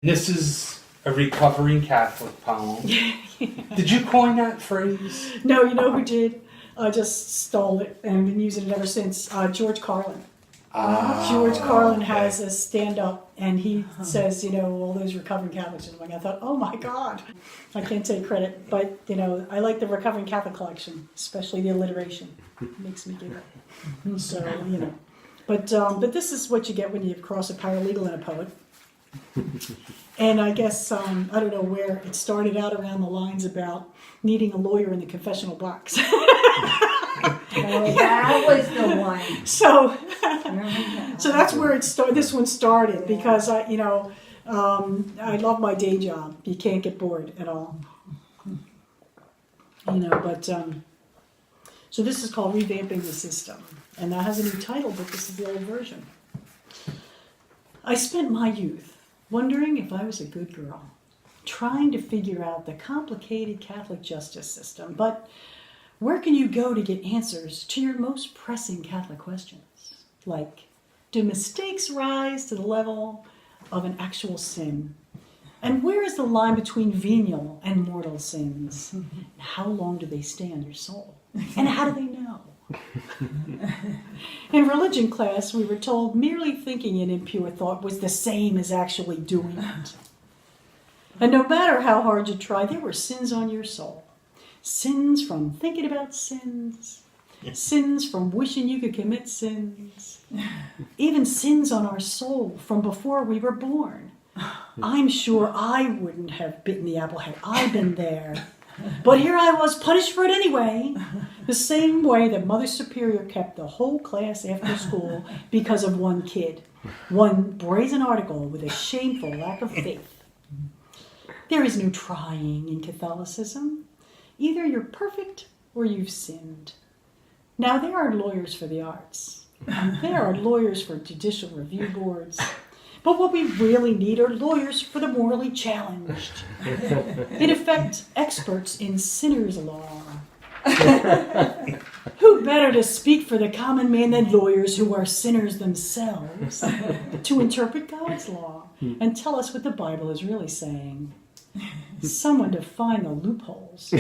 This is a recovering Catholic poem. Did you coin that phrase? No, you know who did? I just stole it and been using it ever since. George Carlin. George Carlin has a stand-up, and he says, all those recovering Catholics. And I thought, oh my God, I can't take credit, but I like the recovering Catholic collection, especially the alliteration. It makes me giggle. So but this is what you get when you cross a paralegal and a poet. And I guess I don't know where it started out around the lines about needing a lawyer in the confessional box. That was the one. So that's where it started. This one started because I love my day job. You can't get bored at all. So this is called Revamping the System, and that has a new title, but this is the old version. I spent my youth wondering if I was a good girl, trying to figure out the complicated Catholic justice system, but where can you go to get answers to your most pressing Catholic questions? Like, do mistakes rise to the level of an actual sin? And where is the line between venial and mortal sins? And how long do they stay on your soul? And how do they know? In religion class, we were told merely thinking an impure thought was the same as actually doing it. And no matter how hard you tried, there were sins on your soul. Sins from thinking about sins. Sins from wishing you could commit sins. Even sins on our soul from before we were born. I'm sure I wouldn't have bitten the apple had I been there. But here I was, punished for it anyway. The same way that Mother Superior kept the whole class after school because of one kid. One brazen article with a shameful lack of faith. There is no trying in Catholicism. Either you're perfect or you've sinned. Now, there are lawyers for the arts. There are lawyers for judicial review boards. But what we really need are lawyers for the morally challenged. In effect, experts in sinner's law. Who better to speak for the common man than lawyers who are sinners themselves to interpret God's law and tell us what the Bible is really saying? Someone to find the loopholes,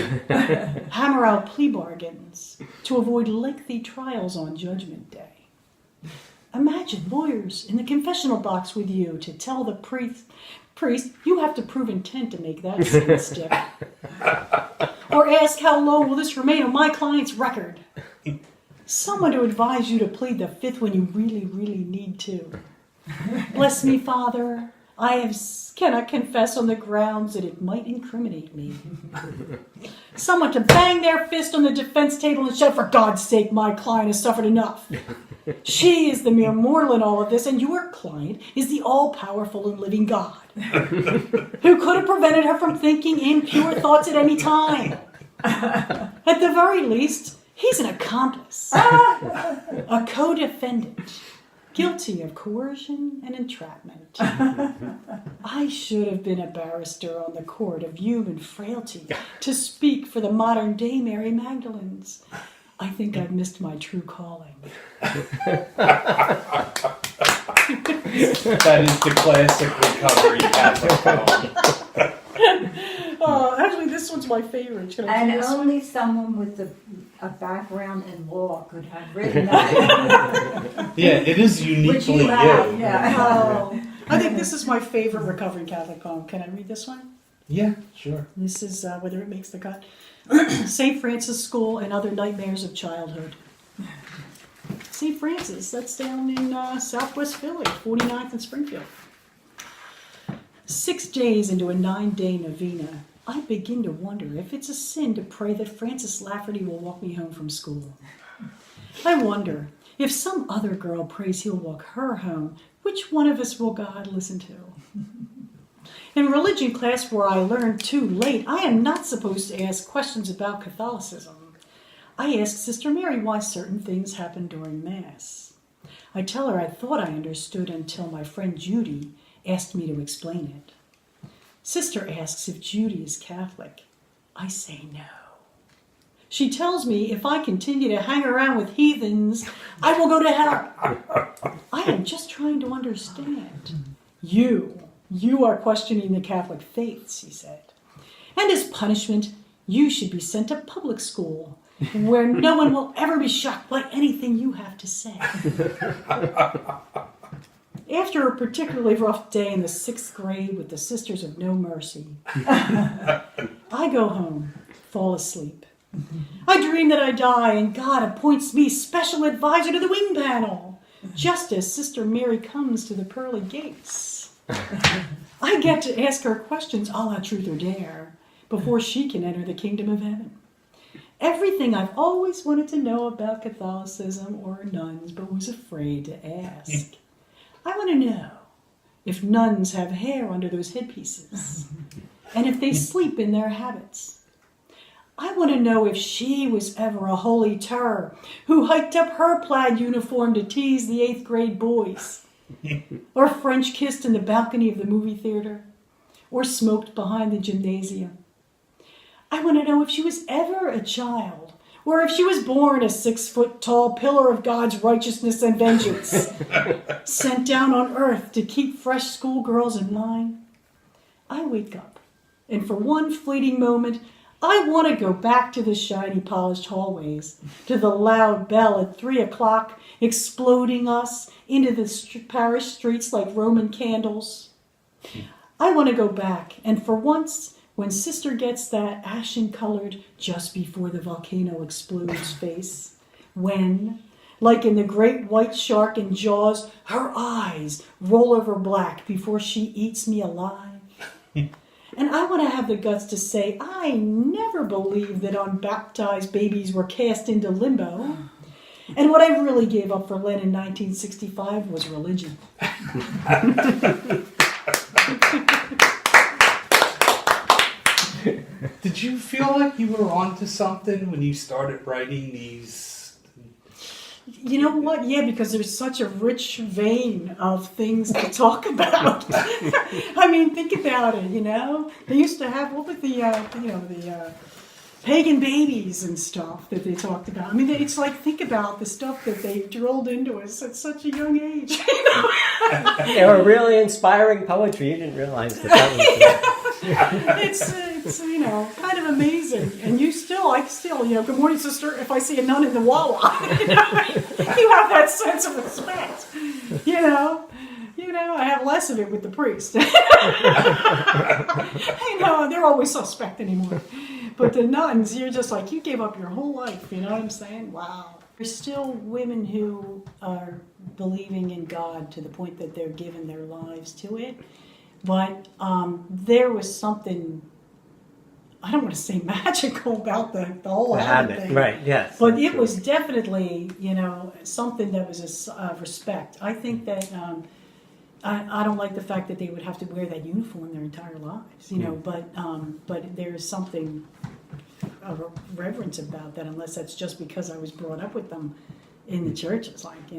hammer out plea bargains to avoid lengthy trials on Judgment Day. Imagine lawyers in the confessional box with you to tell the priest, you have to prove intent to make that sin stick. Or ask, how low will this remain on my client's record? Someone to advise you to plead the fifth when you really, really need to. Bless me, Father, I cannot confess on the grounds that it might incriminate me. Someone to bang their fist on the defense table and shout, for God's sake, my client has suffered enough. She is the mere mortal in all of this, and your client is the all-powerful and living God, who could have prevented her from thinking impure thoughts at any time. At the very least, he's an accomplice, a co-defendant, guilty of coercion and entrapment. I should have been a barrister on the court of human frailty to speak for the modern-day Mary Magdalens. I think I've missed my true calling. That is the classic recovery Catholic poem. Actually, this one's my favorite. Can I do And this only someone with a background in law could have written that. Yeah, it is uniquely Which you you. have, yeah. I think this is my favorite recovering Catholic poem. Can I read this one? Yeah, sure. This is whether it makes the cut. St. Francis School and Other Nightmares of Childhood. St. Francis, that's down in southwest Philly, 49th and Springfield. 6 days into a 9-day novena, I begin to wonder if it's a sin to pray that Francis Lafferty will walk me home from school. I wonder, if some other girl prays he'll walk her home, which one of us will God listen to? In religion class where I learned too late, I am not supposed to ask questions about Catholicism. I ask Sister Mary why certain things happen during Mass. I tell her I thought I understood until my friend Judy asked me to explain it. Sister asks if Judy is Catholic. I say no. She tells me if I continue to hang around with heathens, I will go to hell. I am just trying to understand. You You are questioning the Catholic faith, she said. And as punishment, you should be sent to public school, where no one will ever be shocked by anything you have to say. After a particularly rough day in the 6th grade with the Sisters of No Mercy, I go home, fall asleep. I dream that I die and God appoints me special advisor to the wing panel, just as Sister Mary comes to the pearly gates. I get to ask her questions a la Truth or Dare before she can enter the kingdom of heaven. Everything I've always wanted to know about Catholicism or nuns but was afraid to ask. I want to know if nuns have hair under those headpieces and if they sleep in their habits. I want to know if she was ever a holy terror who hiked up her plaid uniform to tease the 8th grade boys, or French kissed in the balcony of the movie theater, or smoked behind the gymnasium. I want to know if she was ever a child, or if she was born a 6-foot-tall pillar of God's righteousness and vengeance, sent down on earth to keep fresh schoolgirls in line. I wake up, and for one fleeting moment, I want to go back to the shiny, polished hallways, to the loud bell at 3 o'clock, exploding us into the parish streets like Roman candles. I want to go back, and for once, when Sister gets that ashen-colored, just before the volcano explodes face, when, like in the great white shark in Jaws, her eyes roll over black before she eats me alive. And I want to have the guts to say, I never believed that unbaptized babies were cast into limbo. And what I really gave up for Lent in 1965 was religion. Did you feel like you were onto something when you started writing these? You know what? Yeah, because there's such a rich vein of things to talk about. I mean, think about it, you know? They used to have, what was the pagan babies and stuff that they talked about. I mean, it's like, think about the stuff that they drilled into us at such a young age. They were really inspiring poetry. You didn't realize that was... It's kind of amazing. And I still, good morning, sister, if I see a nun in the Wawa. You have that sense of respect. I have less of it with the priest. They're always suspect anymore. But the nuns, you're just like, you gave up your whole life, you know what I'm saying? Wow. There's still women who are believing in God to the point that they're giving their lives to it. But there was something, I don't want to say magical about the whole habit thing. Right, yes. But it was definitely, something that was a respect. I think that I don't like the fact that they would have to wear that uniform their entire lives, but there's something of a reverence about that, unless that's just because I was brought up with them in the church. It's like,